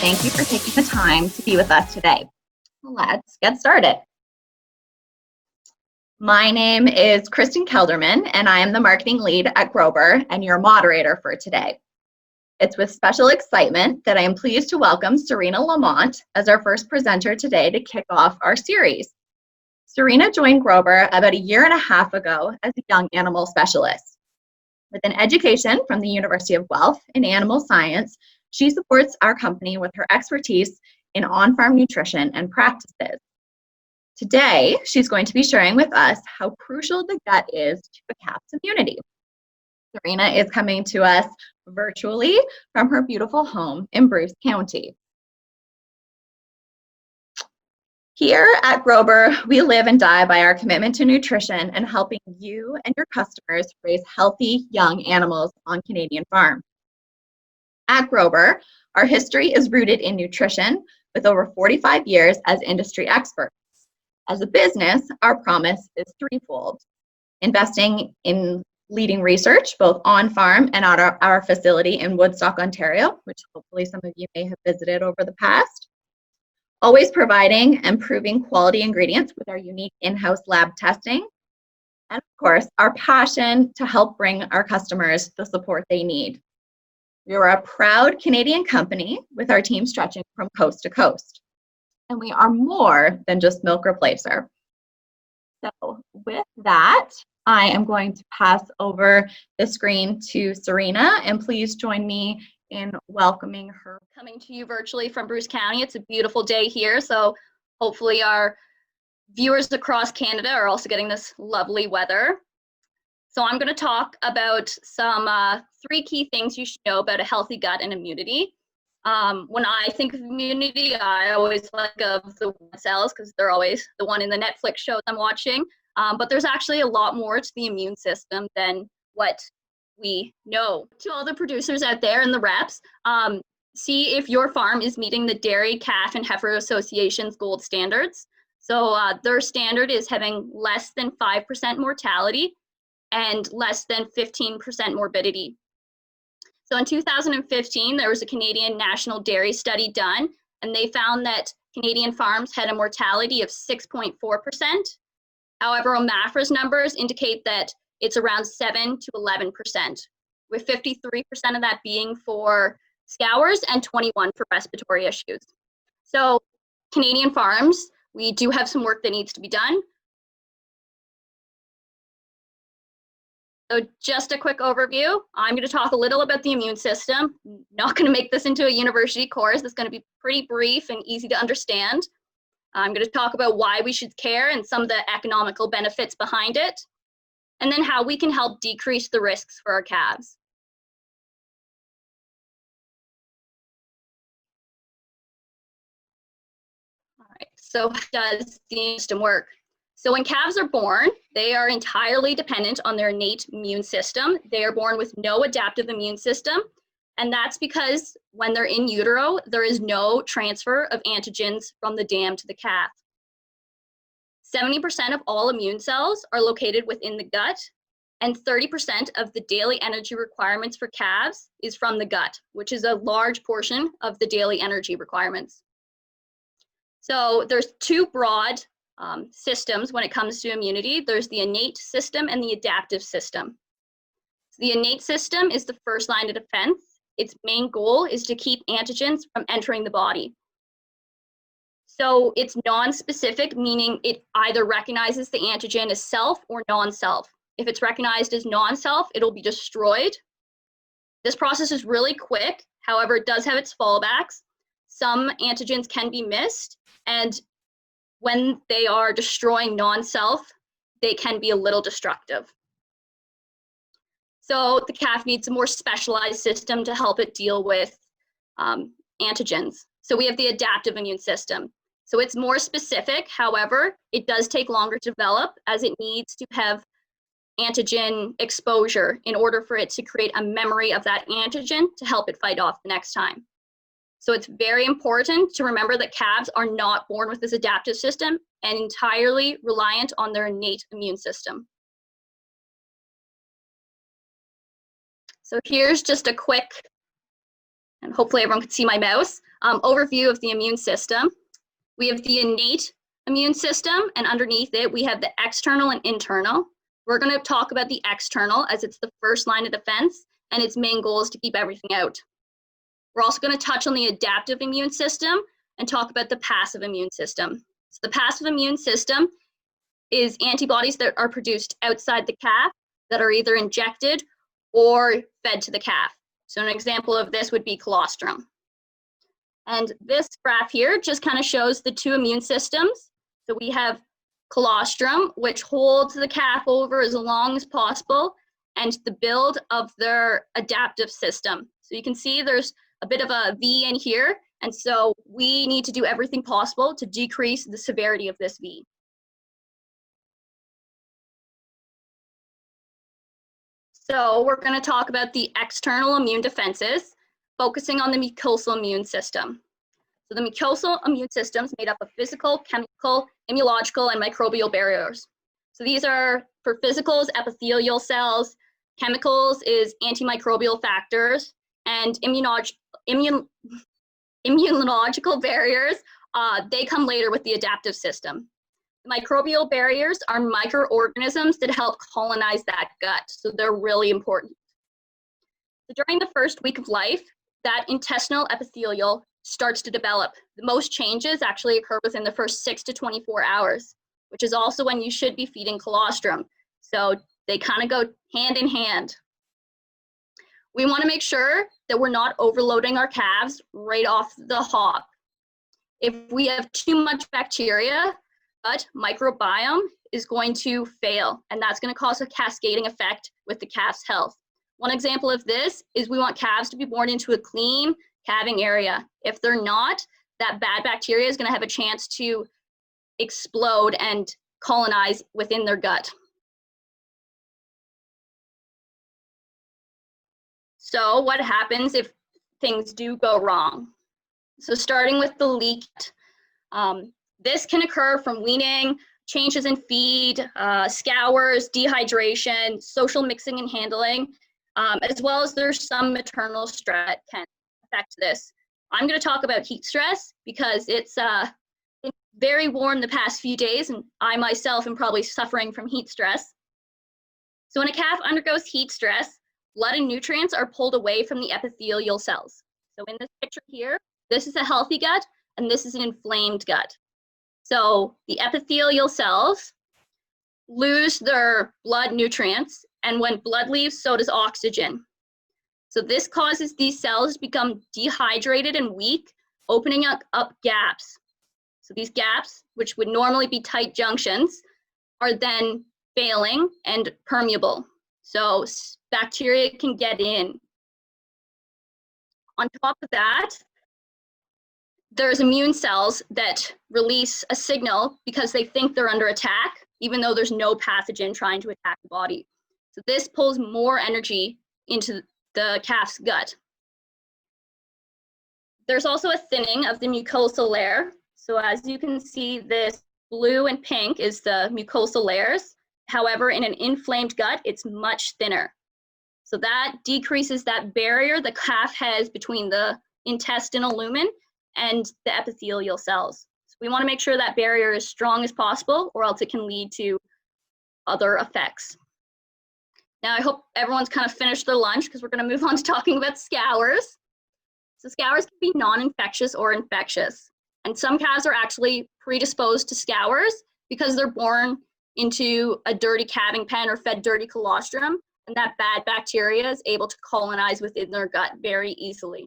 thank you for taking the time to be with us today. Let's get started. My name is Kristen Kelderman, and I am the marketing lead at Grober and your moderator for today. It's with special excitement that I am pleased to welcome Serena Lamont as our first presenter today to kick off our series. Serena joined Grober about a year and a half ago as a young animal specialist. With an education from the University of Guelph in animal science, she supports our company with her expertise in on-farm nutrition and practices. Today, she's going to be sharing with us how crucial the gut is to a calf's immunity. Serena is coming to us virtually from her beautiful home in Bruce County. Here at Grober, we live and die by our commitment to nutrition and helping you and your customers raise healthy young animals on Canadian farms. At Grober, our history is rooted in nutrition with over 45 years as industry experts. As a business, our promise is threefold: investing in leading research, both on farm and at our facility in Woodstock, Ontario, which hopefully some of you may have visited over the past. Always providing and proving quality ingredients with our unique in-house lab testing. And of course, our passion to help bring our customers the support they need. We are a proud Canadian company with our team stretching from coast to coast. And we are more than just milk replacer. So with that, I am going to pass over the screen to Serena, and please join me in welcoming her. Coming to you virtually from Bruce County. It's a beautiful day here, so hopefully our viewers across Canada are also getting this lovely weather. So I'm going to talk about some 3 key things you should know about a healthy gut and immunity. When I think of immunity, I always think of the cells because they're always the one in the Netflix shows I'm watching. But there's actually a lot more to the immune system than what we know. To all the producers out there and the reps, see if your farm is meeting the Dairy, Calf, and Heifer Association's gold standards. So their standard is having less than 5% mortality and less than 15% morbidity. So in 2015, there was a Canadian National Dairy Study done, and they found that Canadian farms had a mortality of 6.4%. However, OMAFRA's numbers indicate that it's around 7 to 11%, with 53% of that being for scours and 21 for respiratory issues. So Canadian farms, we do have some work that needs to be done. So just a quick overview. I'm going to talk a little about the immune system. Not going to make this into a university course. It's going to be pretty brief and easy to understand. I'm going to talk about why we should care and some of the economical benefits behind it, and then how we can help decrease the risks for our calves. All right, so how does the immune system work? So when calves are born, they are entirely dependent on their innate immune system. They are born with no adaptive immune system, and that's because when they're in utero, there is no transfer of antigens from the dam to the calf. 70% of all immune cells are located within the gut, and 30% of the daily energy requirements for calves is from the gut, which is a large portion of the daily energy requirements. So there's 2 broad systems when it comes to immunity. There's the innate system and the adaptive system. So the innate system is the first line of defense. Its main goal is to keep antigens from entering the body. So it's non-specific, meaning it either recognizes the antigen as self or non-self. If it's recognized as non-self, it'll be destroyed. This process is really quick. However, it does have its fallbacks. Some antigens can be missed, and when they are destroying non-self, they can be a little destructive. So the calf needs a more specialized system to help it deal with antigens. So we have the adaptive immune system. So it's more specific. However, it does take longer to develop as it needs to have antigen exposure in order for it to create a memory of that antigen to help it fight off the next time. So it's very important to remember that calves are not born with this adaptive system and entirely reliant on their innate immune system. So here's just a quick and hopefully everyone can see my mouse, overview of the immune system. We have the innate immune system, and underneath it, we have the external and internal. We're going to talk about the external as it's the first line of defense, and its main goal is to keep everything out. We're also going to touch on the adaptive immune system and talk about the passive immune system. So the passive immune system is antibodies that are produced outside the calf that are either injected or fed to the calf. So an example of this would be colostrum. And this graph here just kind of shows the two immune systems. So we have colostrum, which holds the calf over as long as possible, and the build of their adaptive system. So you can see there's a bit of a V in here, and so we need to do everything possible to decrease the severity of this V. So we're going to talk about the external immune defenses, focusing on the mucosal immune system. So the mucosal immune system is made up of physical, chemical, immunological, and microbial barriers. So these are, for physicals, epithelial cells, chemicals is antimicrobial factors, and immunological barriers, they come later with the adaptive system. Microbial barriers are microorganisms that help colonize that gut, so they're really important. So during the first week of life, that intestinal epithelial starts to develop. The most changes actually occur within the first 6 to 24 hours, which is also when you should be feeding colostrum. So they kind of go hand in hand. We want to make sure that we're not overloading our calves right off the hop. If we have too much bacteria, gut microbiome is going to fail, and that's going to cause a cascading effect with the calf's health. One example of this is we want calves to be born into a clean calving area. If they're not, that bad bacteria is going to have a chance to explode and colonize within their gut. So what happens if things do go wrong? So starting with the leak, this can occur from weaning, changes in feed, scours, dehydration, social mixing and handling, as well as there's some maternal stress that can affect this. I'm going to talk about heat stress because it's been very warm the past few days, and I myself am probably suffering from heat stress. So when a calf undergoes heat stress, blood and nutrients are pulled away from the epithelial cells. So in this picture here, this is a healthy gut, and this is an inflamed gut. So the epithelial cells lose their blood nutrients, and when blood leaves, so does oxygen. So this causes these cells to become dehydrated and weak, opening up gaps. So these gaps, which would normally be tight junctions, are then failing and permeable. So bacteria can get in. On top of that, there's immune cells that release a signal because they think they're under attack, even though there's no pathogen trying to attack the body. So this pulls more energy into the calf's gut. There's also a thinning of the mucosal layer. So as you can see, this blue and pink is the mucosal layers. However, in an inflamed gut, it's much thinner. So that decreases that barrier the calf has between the intestinal lumen and the epithelial cells. So we want to make sure that barrier is strong as possible, or else it can lead to other effects. Now I hope everyone's kind of finished their lunch because we're going to move on to talking about scours. So scours can be non-infectious or infectious. And some calves are actually predisposed to scours because they're born into a dirty calving pen or fed dirty colostrum, and that bad bacteria is able to colonize within their gut very easily.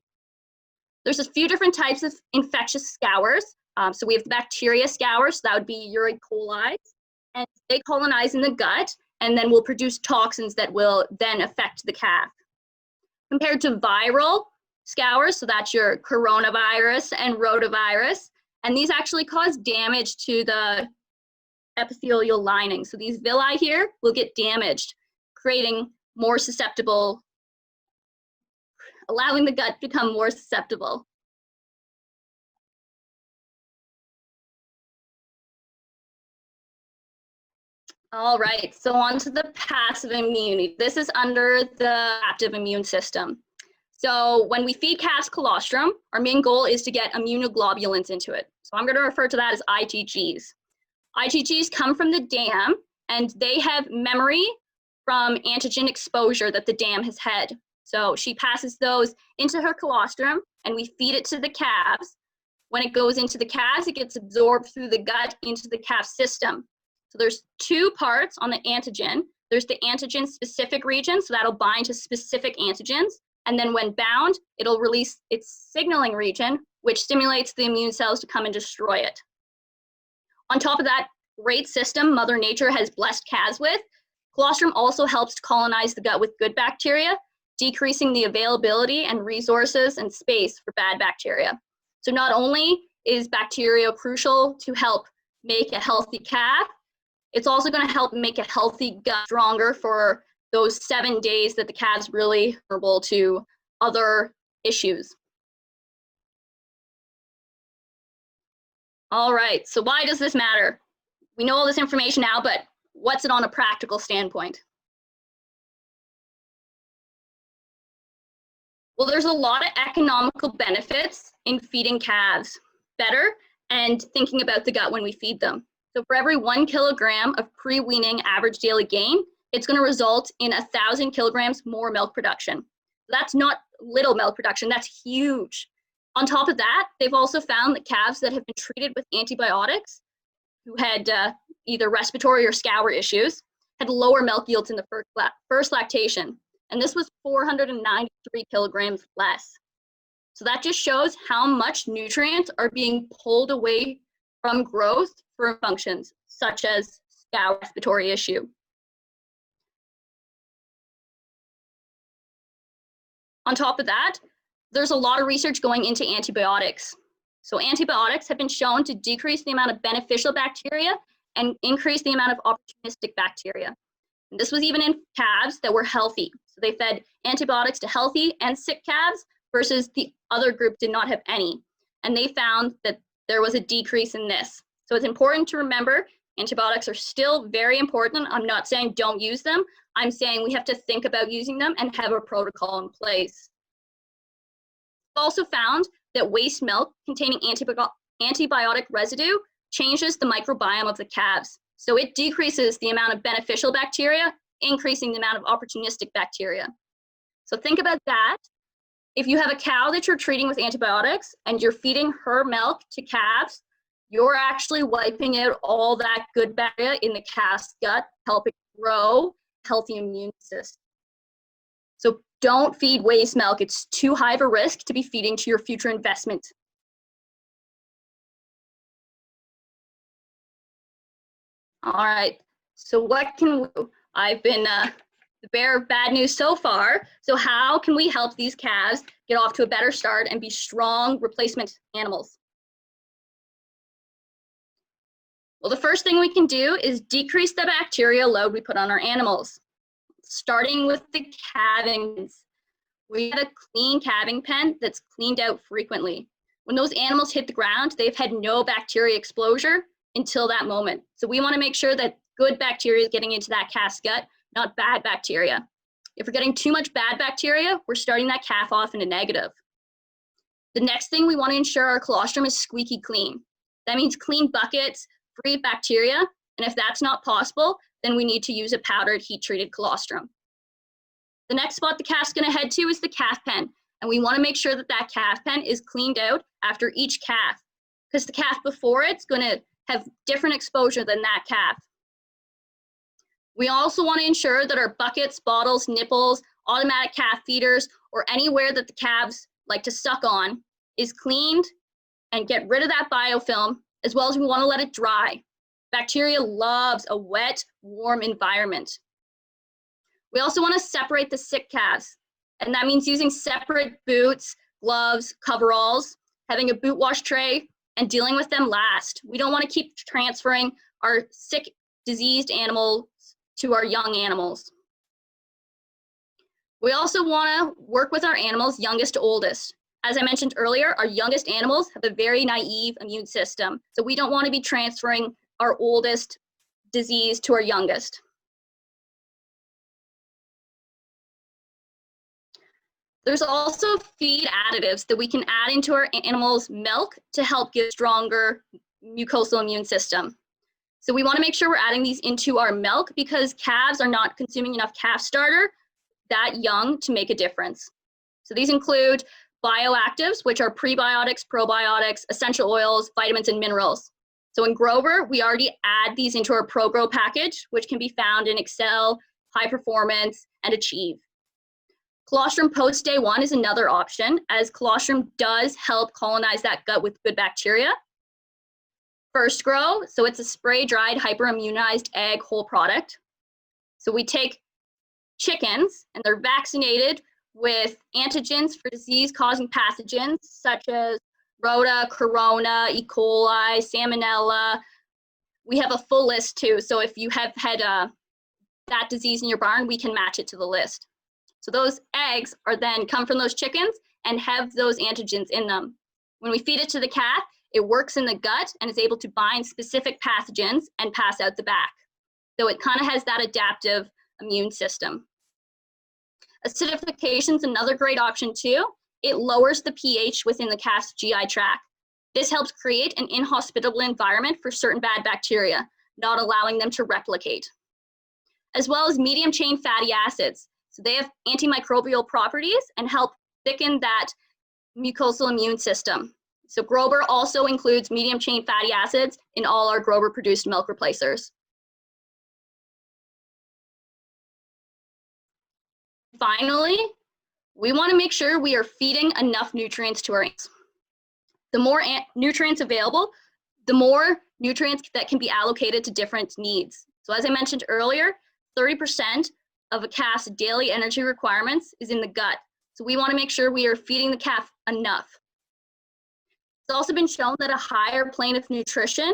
There's a few different types of infectious scours. So we have the bacteria scours, so that would be E. coli, and they colonize in the gut and then will produce toxins that will then affect the calf. Compared to viral scours, so that's your coronavirus and rotavirus, and these actually cause damage to the epithelial lining. So these villi here will get damaged, creating more susceptible, allowing the gut to become more susceptible. All right, so on to the passive immunity. This is under the adaptive immune system. So when we feed calves colostrum, our main goal is to get immunoglobulins into it. So I'm going to refer to that as IgGs. IgGs come from the dam, and they have memory from antigen exposure that the dam has had. So she passes those into her colostrum, and we feed it to the calves. When it goes into the calves, it gets absorbed through the gut into the calf system. So there's two parts on the antigen. There's the antigen-specific region, so that'll bind to specific antigens. And then when bound, it'll release its signaling region, which stimulates the immune cells to come and destroy it. On top of that great system Mother Nature has blessed calves with, colostrum also helps to colonize the gut with good bacteria, decreasing the availability and resources and space for bad bacteria. So not only is bacteria crucial to help make a healthy calf, it's also going to help make a healthy gut stronger for those 7 days that the calf's really vulnerable to other issues. All right, so why does this matter? We know all this information now, but what's it on a practical standpoint? Well, there's a lot of economical benefits in feeding calves better and thinking about the gut when we feed them. So for every 1 kilogram of pre-weaning average daily gain, it's going to result in 1,000 kilograms more milk production. That's not little milk production, that's huge. On top of that, they've also found that calves that have been treated with antibiotics, who had either respiratory or scour issues, had lower milk yields in the first lactation. And this was 493 kilograms less. So that just shows how much nutrients are being pulled away from growth for functions such as scour respiratory issue. On top of that, there's a lot of research going into antibiotics. So antibiotics have been shown to decrease the amount of beneficial bacteria and increase the amount of opportunistic bacteria. And this was even in calves that were healthy. So they fed antibiotics to healthy and sick calves versus the other group did not have any. And they found that there was a decrease in this. So it's important to remember antibiotics are still very important. I'm not saying don't use them. I'm saying we have to think about using them and have a protocol in place. We've also found that waste milk containing antibiotic residue changes the microbiome of the calves. So it decreases the amount of beneficial bacteria, increasing the amount of opportunistic bacteria. So think about that. If you have a cow that you're treating with antibiotics and you're feeding her milk to calves, you're actually wiping out all that good bacteria in the calf's gut, helping grow a healthy immune system. So don't feed waste milk. It's too high of a risk to be feeding to your future investment. All right, so what can we do? I've been the bearer of bad news so far. So how can we help these calves get off to a better start and be strong replacement animals? Well, the first thing we can do is decrease the bacteria load we put on our animals. Starting with the calving. We have a clean calving pen that's cleaned out frequently. When those animals hit the ground, they've had no bacteria exposure until that moment. So we want to make sure that good bacteria is getting into that calf's gut, not bad bacteria. If we're getting too much bad bacteria, we're starting that calf off in a negative. The next thing we want to ensure our colostrum is squeaky clean. That means clean buckets, free of bacteria, and if that's not possible, then we need to use a powdered heat-treated colostrum. The next spot the calf's going to head to is the calf pen, and we want to make sure that that calf pen is cleaned out after each calf, because the calf before it's going to have different exposure than that calf. We also want to ensure that our buckets, bottles, nipples, automatic calf feeders, or anywhere that the calves like to suck on is cleaned and get rid of that biofilm, as well as we want to let it dry. Bacteria loves a wet, warm environment. We also want to separate the sick calves, and that means using separate boots, gloves, coveralls, having a boot wash tray, and dealing with them last. We don't want to keep transferring our sick, diseased animals to our young animals. We also want to work with our animals youngest to oldest. As I mentioned earlier, our youngest animals have a very naive immune system, so we don't want to be transferring our oldest disease to our youngest. There's also feed additives that we can add into our animals' milk to help give stronger mucosal immune system. So we want to make sure we're adding these into our milk because calves are not consuming enough calf starter that young to make a difference. So these include bioactives, which are prebiotics, probiotics, essential oils, vitamins, and minerals. So in Grober, we already add these into our ProGrow package, which can be found in Excel, High Performance, and Achieve. Colostrum post day 1 is another option, as colostrum does help colonize that gut with good bacteria. First Grow, so it's a spray-dried hyperimmunized egg whole product. So we take chickens and they're vaccinated with antigens for disease-causing pathogens such as Rota, Corona, E. coli, Salmonella. We have a full list too, so if you have had that disease in your barn, we can match it to the list. So those eggs are then come from those chickens and have those antigens in them. When we feed it to the calf, it works in the gut and is able to bind specific pathogens and pass out the back. So it kind of has that adaptive immune system. Acidification is another great option too. It lowers the pH within the calf's GI tract. This helps create an inhospitable environment for certain bad bacteria, not allowing them to replicate. As well as medium chain fatty acids. So they have antimicrobial properties and help thicken that mucosal immune system. So Grober also includes medium chain fatty acids in all our Grober produced milk replacers. Finally, we want to make sure we are feeding enough nutrients to our animals. The more nutrients available, the more nutrients that can be allocated to different needs. So as I mentioned earlier, 30% of a calf's daily energy requirements is in the gut. So we want to make sure we are feeding the calf enough. It's also been shown that a higher plane of nutrition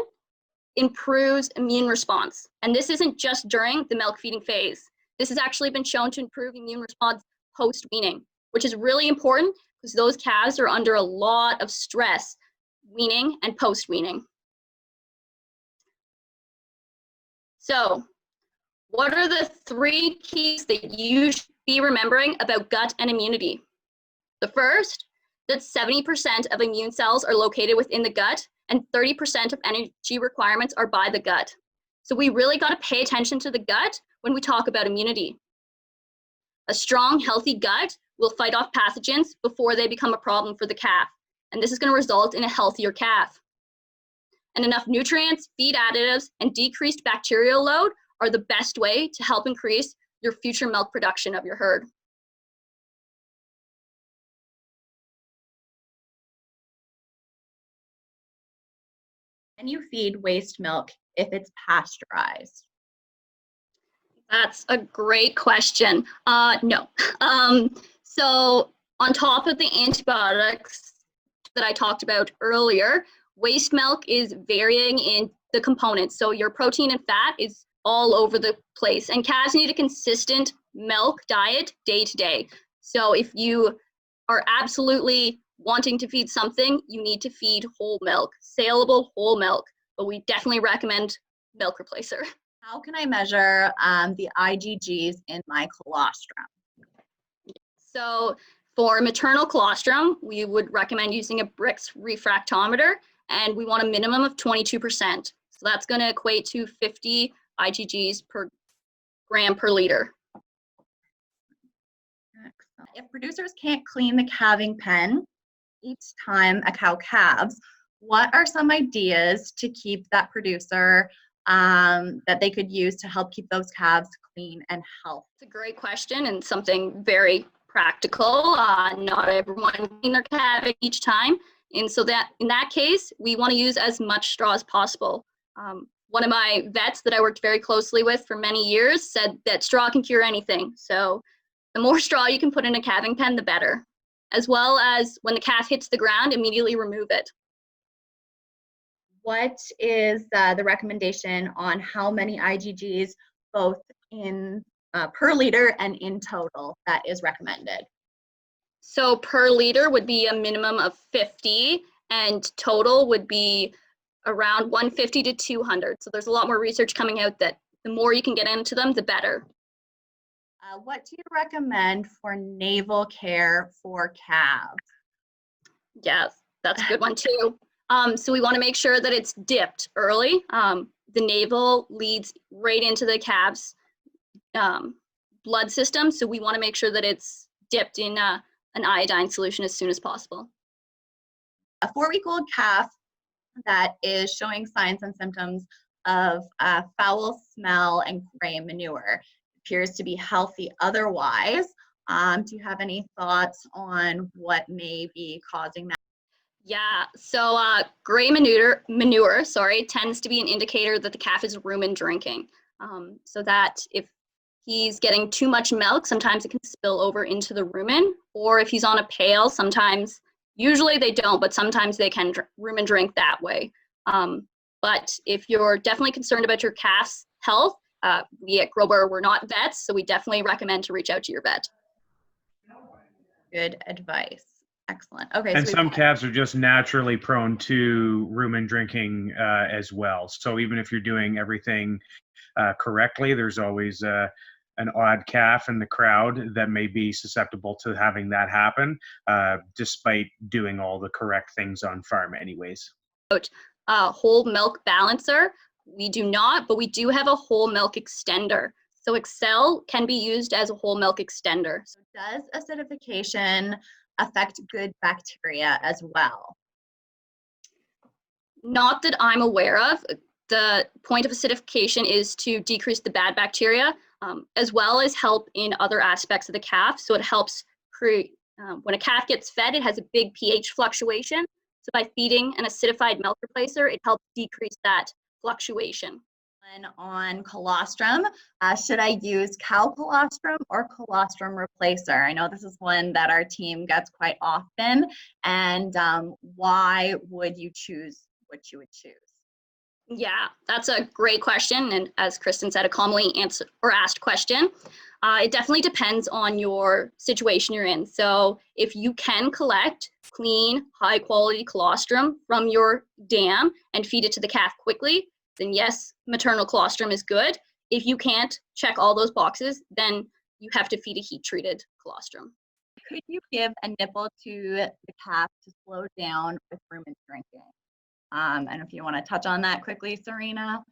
improves immune response. And this isn't just during the milk feeding phase. This has actually been shown to improve immune response post-weaning, which is really important because those calves are under a lot of stress weaning and post-weaning. So, what are the 3 keys that you should be remembering about gut and immunity? The first, that 70% of immune cells are located within the gut and 30% of energy requirements are by the gut. So we really got to pay attention to the gut when we talk about immunity. A strong, healthy gut will fight off pathogens before they become a problem for the calf. And this is going to result in a healthier calf. And enough nutrients, feed additives, and decreased bacterial load are the best way to help increase your future milk production of your herd. Can you feed waste milk if it's pasteurized? That's a great question. No. So on top of the antibiotics that I talked about earlier, waste milk is varying in the components. So your protein and fat is all over the place, and calves need a consistent milk diet day to day. So if you are absolutely wanting to feed something, you need to feed whole milk, saleable whole milk, but we definitely recommend milk replacer. How can I measure the IgGs in my colostrum? So for maternal colostrum, we would recommend using a Brix refractometer, and we want a minimum of 22%. So that's going to equate to 50 IgGs per gram per liter. Excellent. If producers can't clean the calving pen each time a cow calves, what are some ideas to keep that producer that they could use to help keep those calves clean and healthy? It's a great question and something very practical. Not everyone can clean their calving each time. And so that in that case, we want to use as much straw as possible. One of my vets that I worked very closely with for many years said that straw can cure anything. So the more straw you can put in a calving pen, the better. As well as when the calf hits the ground, immediately remove it. What is the recommendation on how many IgGs, both in per liter and in total, that is recommended? So per liter would be a minimum of 50, and total would be around 150 to 200. So there's a lot more research coming out that the more you can get into them, the better. What do you recommend for navel care for calves? Yes, that's a good one too. So we want to make sure that it's dipped early. The navel leads right into the calf's blood system, so we want to make sure that it's dipped in an iodine solution as soon as possible. A 4-week-old calf that is showing signs and symptoms of foul smell and gray manure appears to be healthy otherwise. Do you have any thoughts on what may be causing that? Yeah, so gray manure, tends to be an indicator that the calf is rumen drinking. So that if he's getting too much milk, sometimes it can spill over into the rumen, or if he's on a pail, sometimes, usually they don't, but sometimes they can rumen drink that way. But if you're definitely concerned about your calf's health, we at Grober, we're not vets, so we definitely recommend to reach out to your vet. Good advice. Excellent. Okay. And some calves are just naturally prone to rumen drinking as well. So even if you're doing everything correctly, there's always an odd calf in the crowd that may be susceptible to having that happen, despite doing all the correct things on farm anyways. Whole milk balancer, we do not, but we do have a whole milk extender. So Excel can be used as a whole milk extender. So does acidification affect good bacteria as well? Not that I'm aware of. The point of acidification is to decrease the bad bacteria, as well as help in other aspects of the calf. So it helps create, when a calf gets fed, it has a big pH fluctuation. So by feeding an acidified milk replacer, it helps decrease that fluctuation. And on colostrum, should I use cow colostrum or colostrum replacer? I know this is one that our team gets quite often. And why would you choose what you would choose? Yeah, that's a great question. And as Kristen said, a commonly asked question. It definitely depends on your situation you're in. So if you can collect clean, high quality colostrum from your dam and feed it to the calf quickly, then yes, maternal colostrum is good. If you can't check all those boxes, then you have to feed a heat treated colostrum. Could you give a nipple to the calf to slow down with rumen drinking? And if you want to touch on that quickly, Serena.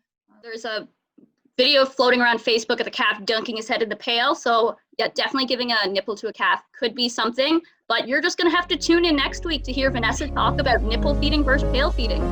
There's a video floating around Facebook of the calf dunking his head in the pail. So yeah, definitely giving a nipple to a calf could be something, but you're just gonna have to tune in next week to hear Vanessa talk about nipple feeding versus pail feeding.